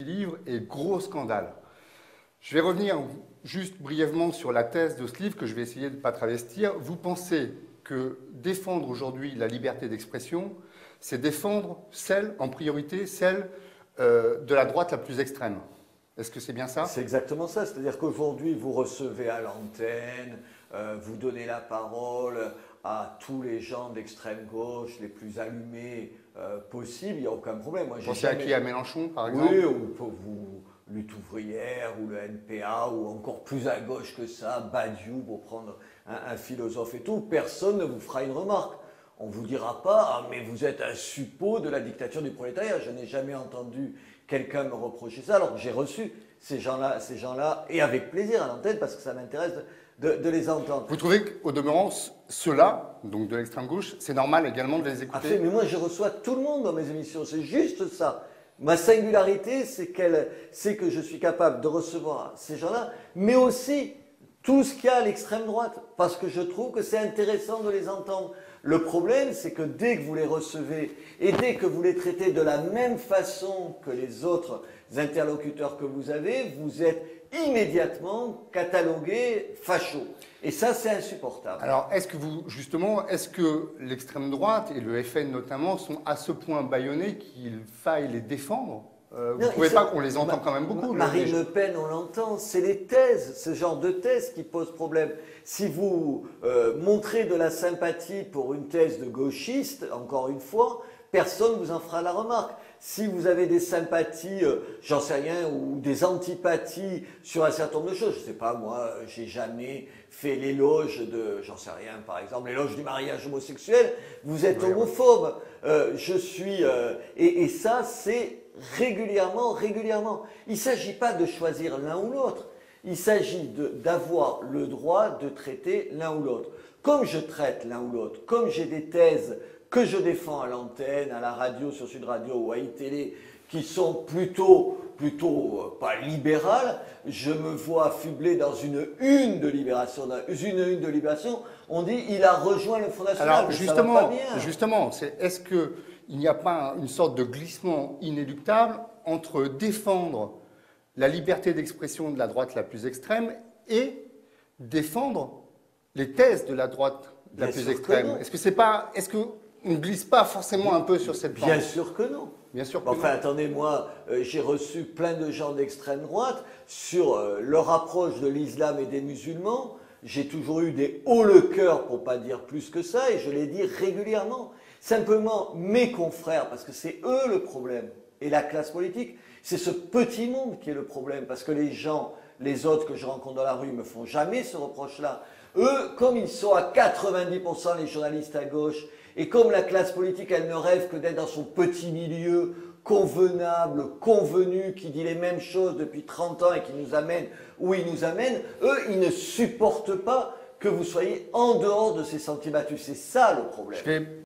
Livre et gros scandale. Je vais revenir juste brièvement sur la thèse de ce livre que je vais essayer de ne pas travestir. Vous pensez que défendre aujourd'hui la liberté d'expression, c'est défendre en priorité, celle de la droite la plus extrême. Est-ce que c'est bien ça? C'est exactement ça. C'est-à-dire qu'aujourd'hui, vous recevez à l'antenne, vous donnez la parole à tous les gens d'extrême gauche les plus allumés possibles, il n'y a aucun problème. Moi, vous pensez à qui? À Mélenchon, par exemple? Oui, ou Lutte ouvrière, ou le NPA, ou encore plus à gauche que ça, Badiou, pour prendre un philosophe et tout. Personne ne vous fera une remarque. On ne vous dira pas « Ah, mais vous êtes un suppôt de la dictature du prolétariat ». Je n'ai jamais entendu quelqu'un me reprocher ça, alors que j'ai reçu ces gens-là, et avec plaisir à l'antenne, parce que ça m'intéresse de les entendre. Vous trouvez qu'au demeurant, ceux-là, donc de l'extrême gauche, c'est normal également de les écouter? Absolument, mais moi je reçois tout le monde dans mes émissions, c'est juste ça. Ma singularité, c'est que je suis capable de recevoir ces gens-là, mais aussi tout ce qu'il y a à l'extrême droite, parce que je trouve que c'est intéressant de les entendre. Le problème, c'est que dès que vous les recevez et dès que vous les traitez de la même façon que les autres interlocuteurs que vous avez, vous êtes immédiatement catalogué facho. Et ça, c'est insupportable. Alors, est-ce que l'extrême droite et le FN notamment sont à ce point bâillonnés qu'il faille les défendre? Vous ne trouvez pas qu'on les entend quand même beaucoup? Marine Le Pen, on l'entend, c'est les thèses, ce genre de thèses qui posent problème. Si vous montrez de la sympathie pour une thèse de gauchiste, encore une fois, personne ne vous en fera la remarque. Si vous avez des sympathies, j'en sais rien, ou des antipathies sur un certain nombre de choses, je ne sais pas, moi, j'ai jamais fait l'éloge de, j'en sais rien, par exemple, l'éloge du mariage homosexuel, vous êtes homophobe. Et ça, c'est régulièrement. Il ne s'agit pas de choisir l'un ou l'autre. Il s'agit d'avoir le droit de traiter l'un ou l'autre. Comme je traite l'un ou l'autre, comme j'ai des thèses que je défends à l'antenne, à la radio, sur Sud Radio ou à iTélé, qui sont plutôt pas libérales, je me vois affublé dans une une de Libération. Dans une de Libération, on dit il a rejoint le Front National. Alors justement, ça va pas bien. est-ce qu'il n'y a pas une sorte de glissement inéluctable entre défendre la liberté d'expression de la droite la plus extrême et défendre les thèses de la droite la plus extrême? Est-ce qu'on ne glisse pas forcément un peu sur cette pente? Bien sûr que non. Bien sûr que enfin, non. attendez, moi, j'ai reçu plein de gens d'extrême droite sur leur approche de l'islam et des musulmans. J'ai toujours eu des hauts le cœur, pour pas dire plus que ça, et je l'ai dit régulièrement. Simplement, mes confrères, parce que c'est eux le problème, et la classe politique, c'est ce petit monde qui est le problème, parce que les autres que je rencontre dans la rue, me font jamais ce reproche-là. Eux, comme ils sont à 90% les journalistes à gauche, et comme la classe politique, elle ne rêve que d'être dans son petit milieu convenable, convenu, qui dit les mêmes choses depuis 30 ans et qui nous amène où il nous amène, eux, ils ne supportent pas que vous soyez en dehors de ces sentiers battus. C'est ça le problème.